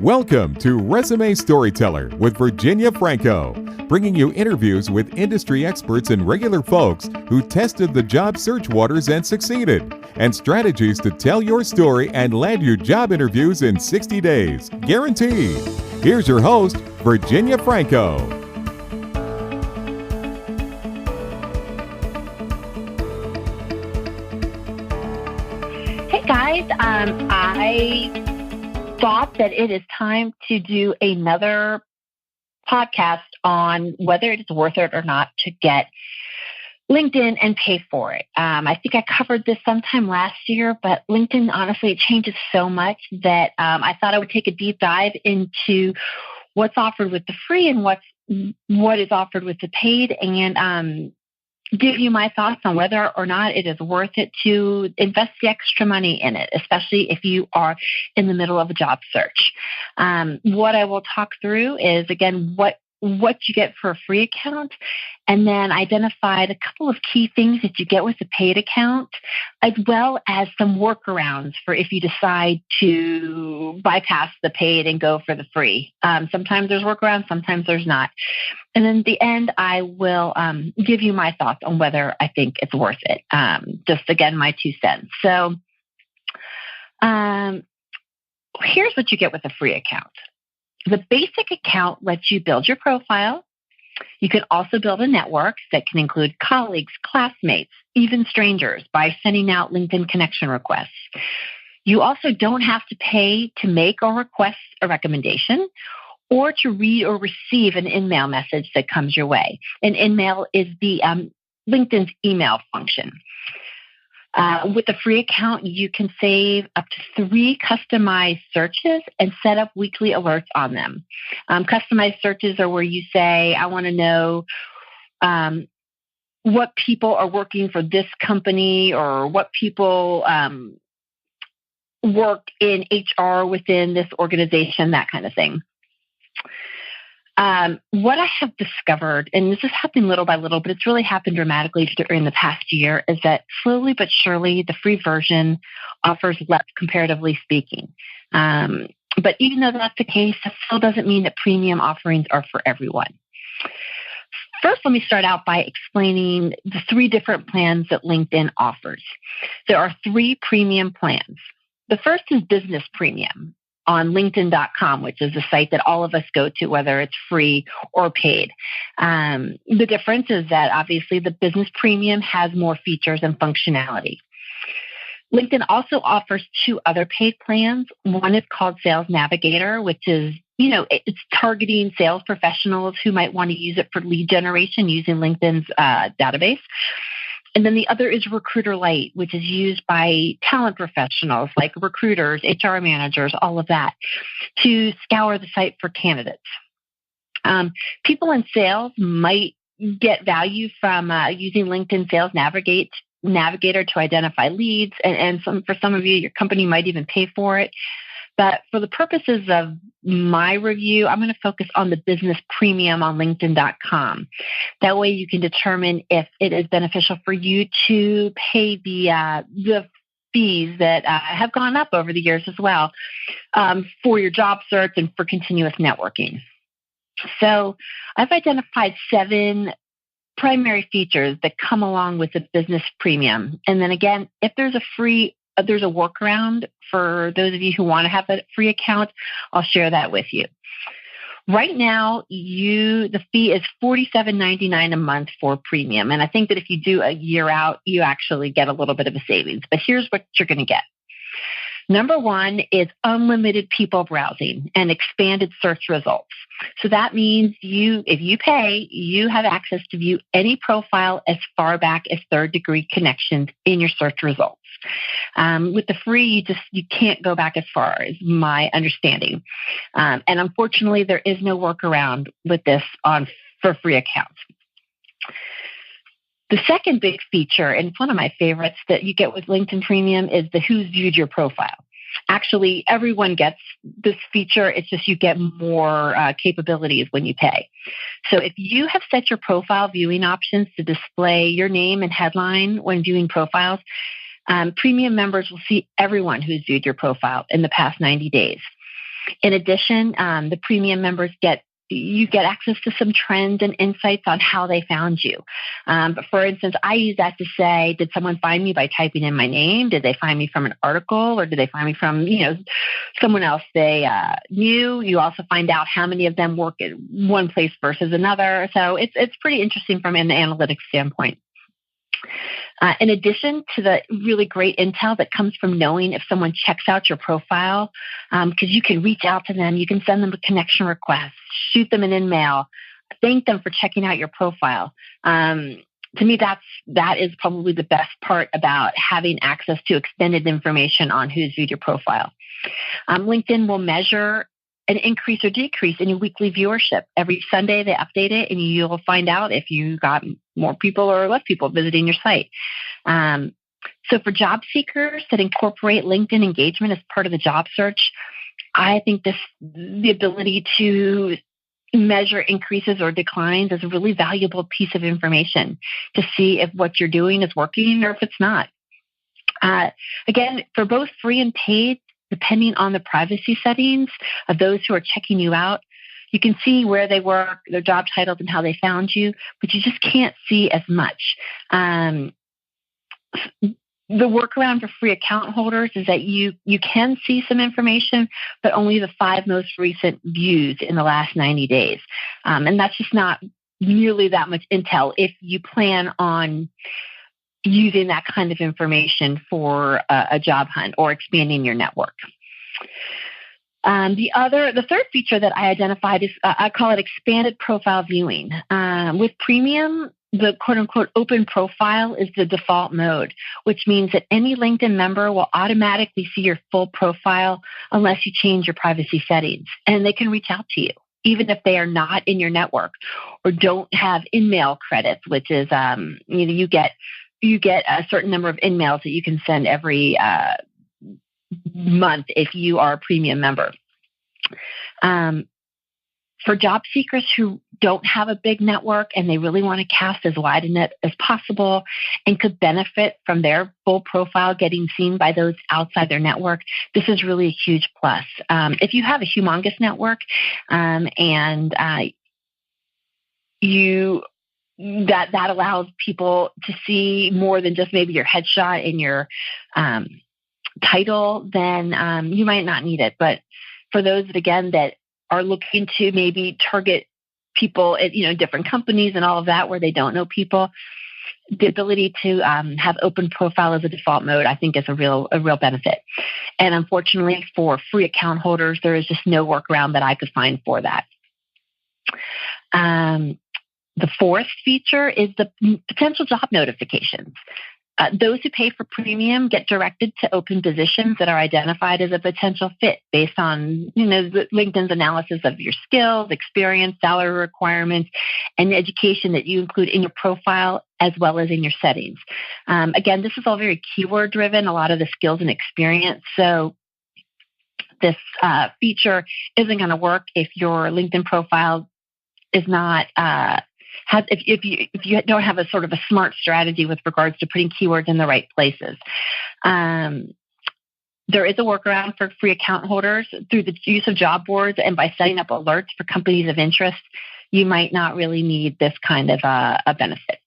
Welcome to Resume Storyteller with Virginia Franco, bringing you interviews with industry experts and regular folks who tested the job search waters and succeeded, and strategies to tell your story and land you job interviews in 60 days, guaranteed. Here's your host, Virginia Franco. Hey guys, I thought that it is time to do another podcast on whether it is worth it or not to get LinkedIn and pay for it. I think I covered this sometime last year, but LinkedIn, honestly, it changes so much that I thought I would take a deep dive into what's offered with the free and what is offered with the paid, and give you my thoughts on whether or not it is worth it to invest the extra money in it, especially if you are in the middle of a job search. What I will talk through is, again, what you get for a free account, and then identified a couple of key things that you get with a paid account, as well as some workarounds for if you decide to bypass the paid and go for the free. Sometimes there's workarounds, sometimes there's not. And then at the end, I will give you my thoughts on whether I think it's worth it. Just, again, my 2 cents. So here's what you get with a free account. The basic account lets you build your profile. You can also build a network that can include colleagues, classmates, even strangers, by sending out LinkedIn connection requests. You also don't have to pay to make or request a recommendation, or to read or receive an in-mail message that comes your way. An in-mail is the LinkedIn's email function. With a free account, you can save up to 3 customized searches and set up weekly alerts on them. Customized searches are where you say, I want to know what people are working for this company, or what people work in HR within this organization, that kind of thing. What I have discovered, and this is happening little by little, but it's really happened dramatically during the past year, is that slowly but surely the free version offers less, comparatively speaking. But even though that's the case, that still doesn't mean that premium offerings are for everyone. First, let me start out by explaining the 3 different plans that LinkedIn offers. There are 3 premium plans. The first is Business Premium on LinkedIn.com, which is the site that all of us go to, whether it's free or paid. The difference is that obviously the Business Premium has more features and functionality. LinkedIn also offers 2 other paid plans. One is called Sales Navigator, which is, it's targeting sales professionals who might want to use it for lead generation using LinkedIn's database. And then the other is Recruiter Lite, which is used by talent professionals like recruiters, HR managers, all of that, to scour the site for candidates. People in sales might get value from using LinkedIn Sales Navigator to identify leads, and for some of you, your company might even pay for it. But for the purposes of my review, I'm going to focus on the Business Premium on LinkedIn.com. That way you can determine if it is beneficial for you to pay the fees that have gone up over the years as well for your job search and for continuous networking. So I've identified 7 primary features that come along with the Business Premium. And then again, if there's a workaround for those of you who want to have a free account, I'll share that with you. Right now, the fee is $47.99 a month for premium. And I think that if you do a year out, you actually get a little bit of a savings. But here's what you're going to get. Number 1 is unlimited people browsing and expanded search results. So that means if you pay, you have access to view any profile as far back as 3rd-degree connections in your search results. With the free, you can't go back as far, is my understanding. And unfortunately, there is no workaround with this for free accounts. The second big feature, and it's one of my favorites that you get with LinkedIn Premium, is the who's viewed your profile. Actually, everyone gets this feature. It's just you get more capabilities when you pay. So if you have set your profile viewing options to display your name and headline when viewing profiles, premium members will see everyone who's viewed your profile in the past 90 days. In addition, the premium members get access to some trends and insights on how they found you. But for instance, I use that to say, did someone find me by typing in my name? Did they find me from an article, or did they find me from, someone else they knew? You also find out how many of them work at one place versus another. So it's pretty interesting from an analytics standpoint. In addition to the really great intel that comes from knowing if someone checks out your profile, because you can reach out to them, you can send them a connection request, shoot them an email, thank them for checking out your profile. To me, that is probably the best part about having access to extended information on who's viewed your profile. LinkedIn will measure an increase or decrease in your weekly viewership. Every Sunday they update it, and you'll find out if you got more people or less people visiting your site. So for job seekers that incorporate LinkedIn engagement as part of the job search, I think the ability to measure increases or declines is a really valuable piece of information to see if what you're doing is working or if it's not. Again, for both free and paid, depending on the privacy settings of those who are checking you out, you can see where they work, their job titles, and how they found you, but you just can't see as much. The workaround for free account holders is that you can see some information, but only the 5 most recent views in the last 90 days. And that's just not nearly that much intel if you plan on using that kind of information for a job hunt or expanding your network. The third feature that I identified is, I call it expanded profile viewing. With premium, the quote-unquote open profile is the default mode, which means that any LinkedIn member will automatically see your full profile unless you change your privacy settings. And they can reach out to you, even if they are not in your network or don't have in-mail credits, which is, you get a certain number of in-mails that you can send every month if you are a premium member. For job seekers who don't have a big network and they really want to cast as wide a net as possible and could benefit from their full profile getting seen by those outside their network, this is really a huge plus. If you have a humongous network and that allows people to see more than just maybe your headshot and your title, then you might not need it. But for those that are looking to maybe target people at different companies and all of that where they don't know people, the ability to have open profile as a default mode, I think, is a real benefit. And unfortunately, for free account holders, there is just no workaround that I could find for that. The fourth feature is the potential job notifications. Those who pay for premium get directed to open positions that are identified as a potential fit based on, LinkedIn's analysis of your skills, experience, salary requirements, and education that you include in your profile as well as in your settings. Again, this is all very keyword driven, a lot of the skills and experience. So this feature isn't going to work if your LinkedIn profile is not if you don't have a sort of a smart strategy with regards to putting keywords in the right places. There is a workaround for free account holders through the use of job boards and by setting up alerts for companies of interest. You might not really need this kind of a benefit.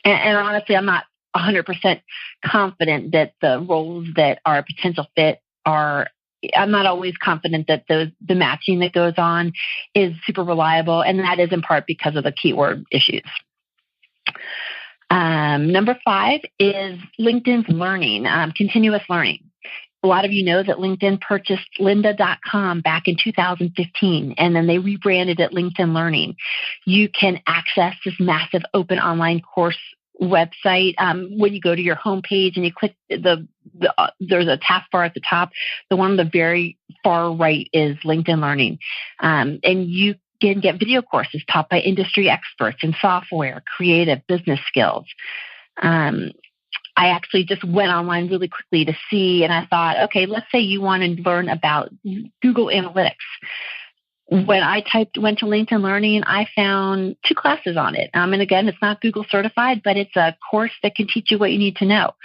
And honestly, I'm not 100% confident that the roles that are a potential fit I'm not always confident that the matching that goes on is super reliable, and that is in part because of the keyword issues. Number 5 is LinkedIn's learning, continuous learning. A lot of you know that LinkedIn purchased lynda.com back in 2015, and then they rebranded it LinkedIn Learning. You can access this massive open online course website. When you go to your homepage and you click there's a taskbar at the top. The one on the very far right is LinkedIn Learning. And you can get video courses taught by industry experts in software, creative, business skills. I actually just went online really quickly to see, and I thought, okay, let's say you want to learn about Google Analytics. When I went to LinkedIn Learning, I found 2 classes on it. And again, it's not Google certified, but it's a course that can teach you what you need to know.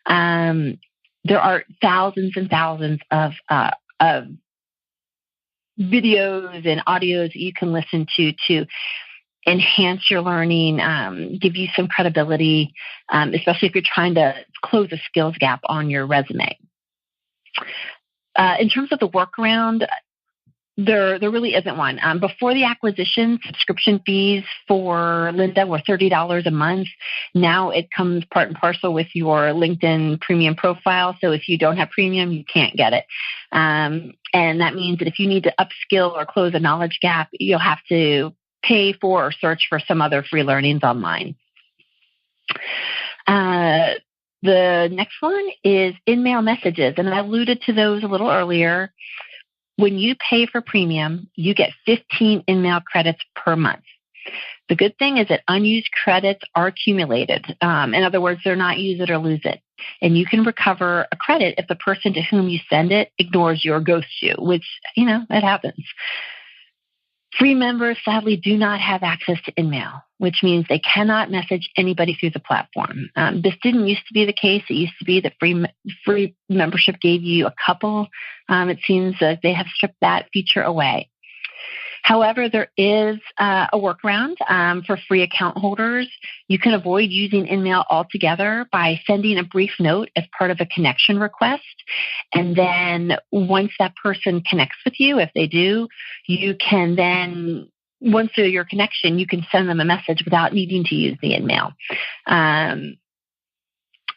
There are thousands and thousands of videos and audios that you can listen to enhance your learning, give you some credibility, especially if you're trying to close a skills gap on your resume. In terms of the workaround, there really isn't one. Before the acquisition, subscription fees for Lynda were $30 a month. Now it comes part and parcel with your LinkedIn premium profile. So if you don't have premium, you can't get it. And that means that if you need to upskill or close a knowledge gap, you'll have to pay for or search for some other free learnings online. The next one is in-mail messages, and I alluded to those a little earlier. When you pay for premium, you get 15 in-mail credits per month. The good thing is that unused credits are accumulated. In other words, they're not use it or lose it. And you can recover a credit if the person to whom you send it ignores you or ghosts you, which, that happens. Free members sadly do not have access to InMail, which means they cannot message anybody through the platform. This didn't used to be the case. It used to be that free membership gave you a couple. It seems that they have stripped that feature away. However, there is a workaround for free account holders. You can avoid using InMail altogether by sending a brief note as part of a connection request. And then once that person connects with you, if they do, you can then, once they're your connection, you can send them a message without needing to use the InMail.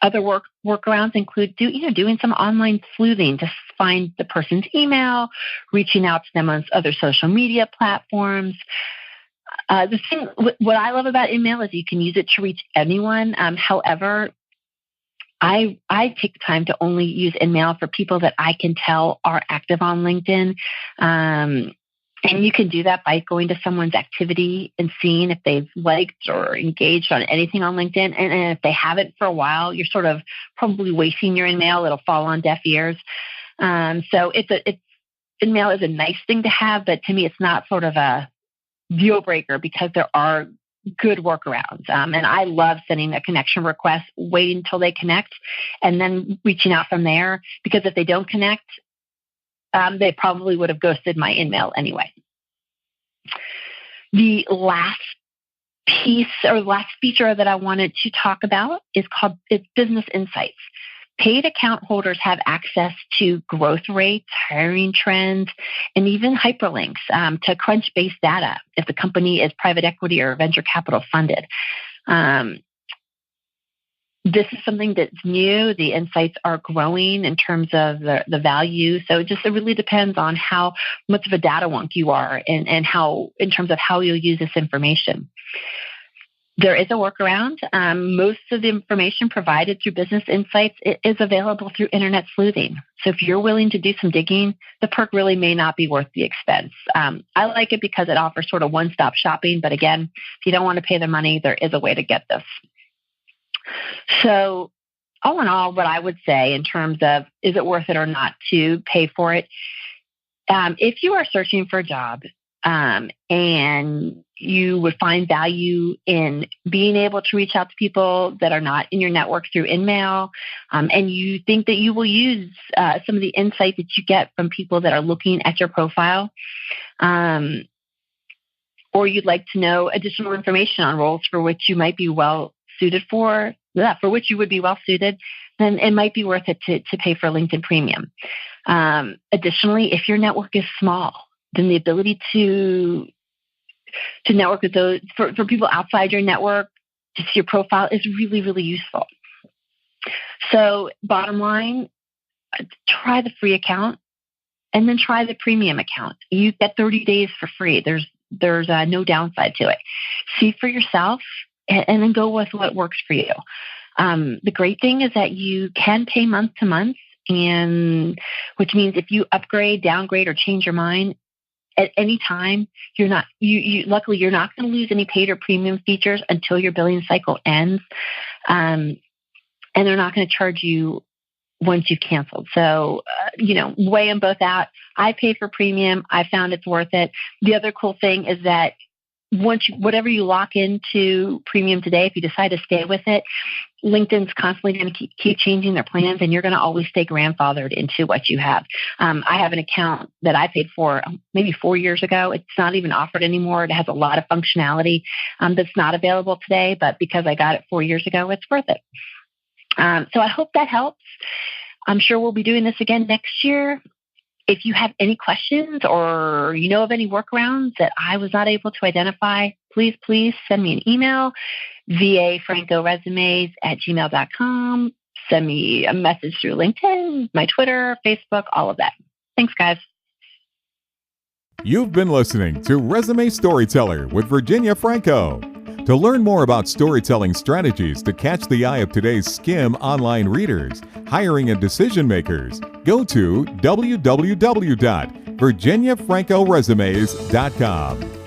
Other workarounds include doing some online sleuthing to find the person's email, reaching out to them on other social media platforms. What I love about InMail is you can use it to reach anyone. However, I take the time to only use InMail for people that I can tell are active on LinkedIn. And you can do that by going to someone's activity and seeing if they've liked or engaged on anything on LinkedIn. And if they haven't for a while, you're sort of probably wasting your InMail. It'll fall on deaf ears. So InMail is a nice thing to have, but to me, it's not sort of a deal breaker because there are good workarounds. And I love sending a connection request, waiting until they connect, and then reaching out from there. Because if they don't connect, they probably would have ghosted my InMail anyway. The last piece or last feature that I wanted to talk about is Business Insights. Paid account holders have access to growth rates, hiring trends, and even hyperlinks to Crunch-based data if the company is private equity or venture capital funded. This is something that's new. The insights are growing in terms of the value. So it really depends on how much of a data wonk you are and how, in terms of how you'll use this information. There is a workaround. Most of the information provided through Business Insights is available through internet sleuthing. So if you're willing to do some digging, the perk really may not be worth the expense. I like it because it offers sort of one-stop shopping. But again, if you don't want to pay the money, there is a way to get this. So all in all, what I would say in terms of is it worth it or not to pay for it, if you are searching for a job and you would find value in being able to reach out to people that are not in your network through InMail, and you think that you will use some of the insight that you get from people that are looking at your profile, or you'd like to know additional information on roles for which you might be well suited for which you would be well suited, then it might be worth it to pay for LinkedIn Premium. Additionally, if your network is small, then the ability to network with those for people outside your network to see your profile is really, really useful. So bottom line, try the free account and then try the premium account. You get 30 days for free. There's no downside to it. See for yourself and then go with what works for you. The great thing is that you can pay month to month, and which means if you upgrade, downgrade, or change your mind at any time, luckily you're not going to lose any paid or premium features until your billing cycle ends, and they're not going to charge you once you've canceled. So, weigh them both out. I pay for premium. I found it's worth it. The other cool thing is that whatever you lock into premium today, if you decide to stay with it, LinkedIn's constantly going to keep changing their plans, and you're going to always stay grandfathered into what you have. I have an account that I paid for maybe 4 years ago. It's not even offered anymore. It has a lot of functionality that's not available today, but because I got it 4 years ago, it's worth it. So I hope that helps. I'm sure we'll be doing this again next year. If you have any questions or you know of any workarounds that I was not able to identify, please send me an email, vafrancoresumes@gmail.com. Send me a message through LinkedIn, my Twitter, Facebook, all of that. Thanks, guys. You've been listening to Resume Storyteller with Virginia Franco. To learn more about storytelling strategies to catch the eye of today's skim online readers, hiring and decision makers, go to www.virginiafrancoresumes.com.